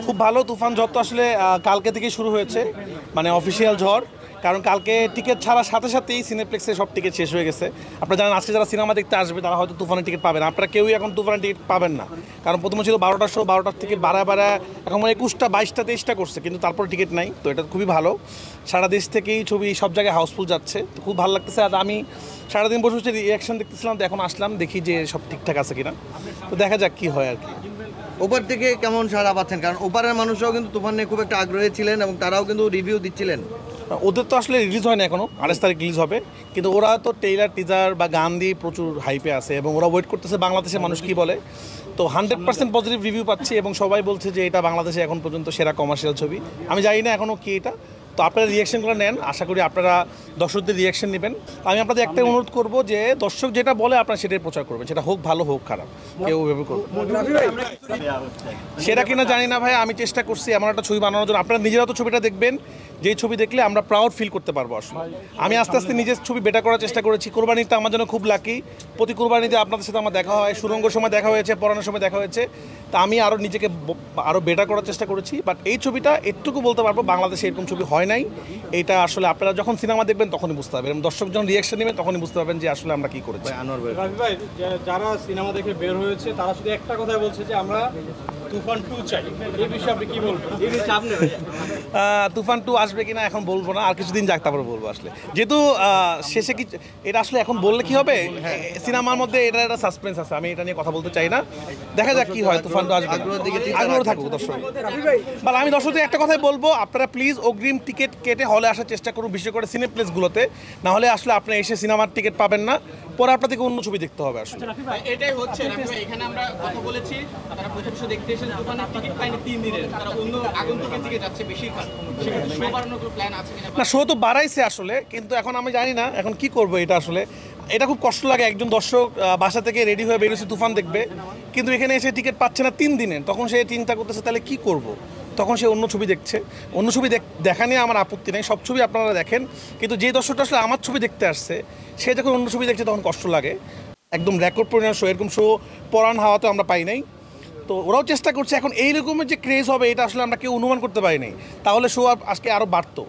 খুব ভালো। তুফান ঝড় তো আসলে কালকে থেকেই শুরু হয়েছে, মানে অফিসিয়াল ঝড়। কারণ কালকে টিকিট ছাড়ার সাথে সাথেই সিনেপ্লেক্সে সব টিকিট শেষ হয়ে গেছে। আপনারা জানেন আজকে যারা সিনেমা দেখতে আসবে তারা হয়তো তুফানের টিকিট পাবেন, আপনারা কেউই এখন তুফানের টিকিট পাবেন না। কারণ প্রথমে ছিল 12টার শো, 12টার থেকে বাড়া এখন 21টা 22টা 23টা করছে, কিন্তু তারপর টিকিট নাই। তো এটা খুবই ভালো, সারা দেশ থেকেই ছবি সব জায়গায় হাউসফুল যাচ্ছে, তো খুব ভালো লাগতেছে। আর আমি সারাদিন বসে বসে রিয়াকশন দেখতেছিলাম, তো এখন আসলাম দেখি যে সব ঠিকঠাক আছে কিনা, তো দেখা যাক কী হয় আর কি। ওপার থেকে কেমন সাড়া পাচ্ছেন? কারণ ওপারের মানুষরাও কিন্তু তুফান নিয়ে খুব একটা আগ্রহী ছিলেন এবং তারাও কিন্তু রিভিউ দিচ্ছিলেন। ওদের তো আসলে রিলিজ হয় না এখনও, 28 তারিখ রিলিজ হবে, কিন্তু ওরা তো ট্রেইলার টিজার বা গান দিয়ে প্রচুর হাইপে আছে এবং ওরা ওয়েট করতেছে বাংলাদেশের মানুষ কী বলে। তো 100% পজিটিভ রিভিউ পাচ্ছি এবং সবাই বলছে যে এটা বাংলাদেশে এখন পর্যন্ত সেরা কমার্শিয়াল ছবি। আমি জানি না এখনও কি এটা, তো আপনারা রিয়াকশনগুলো নেন, আশা করি আপনারা দর্শকদের রিয়াকশন নেবেন। আমি আপনাদের একটাই অনুরোধ করবো যে দর্শক যেটা বলে আপনারা সেটাই প্রচার করবেন, সেটা হোক ভালো হোক খারাপ, কেউ ওইভাবে করবেন। সেটা কিনা জানি না ভাই, আমি চেষ্টা করছি এমন একটা ছবি বানানোর জন্য। আপনারা নিজেরা তো ছবিটা দেখবেন, যেই ছবি দেখলে আমরা প্রাউড ফিল করতে পারবো। আসলে আমি আস্তে আস্তে নিজের ছবি বেটার করার চেষ্টা করেছি। কোরবানিটা আমার জন্য খুব লাকি, প্রতি কোরবানিতে আপনাদের সাথে আমার দেখা হয়, সুরঙ্গর সময় দেখা হয়েছে, পড়ানোর সময় দেখা হয়েছে। তা আমি আরও নিজেকে আরও বেটার করার চেষ্টা করেছি। বাট এই ছবিটা এটুকু বলতে পারবো, বাংলাদেশে এরকম ছবি হয় নাই। এইটা আসলে আপনারা যখন সিনেমা দেখবেন তখনই বুঝতে পারবেন, এবং দর্শক যখন রিয়াকশন নেবেন তখনই বুঝতে পারবেন যে আসলে আমরা কী করেছি। রাফি ভাই, যারা সিনেমা দেখে বের হয়েছে তারা শুধু একটা কথাই বলছে যে আমরা তুফান 2 চাই, এই বিষয়ে আপনি কি বলবেন? তুফান 2 আসবে কিনা এখন বলবো না, আর কিছুদিন যাক তারপরে বলবো। আসলে যেহেতু শেষে কি এটা আসলে এখন বললে কি হবে, সিনেমার মধ্যে এটা একটা সাসপেন্স আছে, আমি এটা নিয়ে কথা বলতে চাই না। দেখা যাক কি হয়, তুফান 2 আসবে, আগ্রহ থাকুক দর্শক। বা আমি দর্শকদের একটা কথাই বলবো, আপনারা প্লিজ অগ্রিম টিকিট কেটে হলে আসার চেষ্টা করুন, বিশেষ করে সিনেপ্লেক্সগুলোতে। না হলে আসলে আপনি এসে সিনেমার টিকিট পাবেন না, পরে আপনাদেরকে অন্য ছবি দেখতে হবে। আসলে এটাই হচ্ছে এখানে আমরা কথা বলেছি, তারা প্রথম শো দেখতে এসে দোকানের টিকিট পায়নি 3 দিনের, তারা অন্য আগন্তুকের দিকে যাচ্ছে বেশিরভাগ। সেক্ষেত্রে শো বাড়ানোর কোনো প্ল্যান আছে কিনা? না, শো তো বাড়াইছে আসলে, কিন্তু এখন আমি জানি না এখন কি করবো। এটা আসলে এটা খুব কষ্ট লাগে, একজন দর্শক বাসা থেকে রেডি হয়ে বেরিয়েছে তুফান দেখবে, কিন্তু এখানে এসে টিকিট পাচ্ছে না 3 দিনের, তখন সে চিন্তা করতেছে তাহলে কি করব। তখন সে অন্য ছবি দেখছে। অন্য ছবি দেখা নিয়ে আমার আপত্তি নেই, সব ছবি আপনারা দেখেন, কিন্তু যে দর্শকটা আসলে আমার ছবি দেখতে আসছে সে যখন অন্য ছবি দেখছে তখন কষ্ট লাগে। একদম রেকর্ড পরিমাণ শো, এরকম শো পরান হাওয়া তো আমরা পাই নাই। তো ওরাও চেষ্টা করছে, এখন এই রকমের যে ক্রেজ হবে এটা আসলে আমরা কেউ অনুমান করতে পারিনি, তাহলে শো আজকে আরও বাড়তো।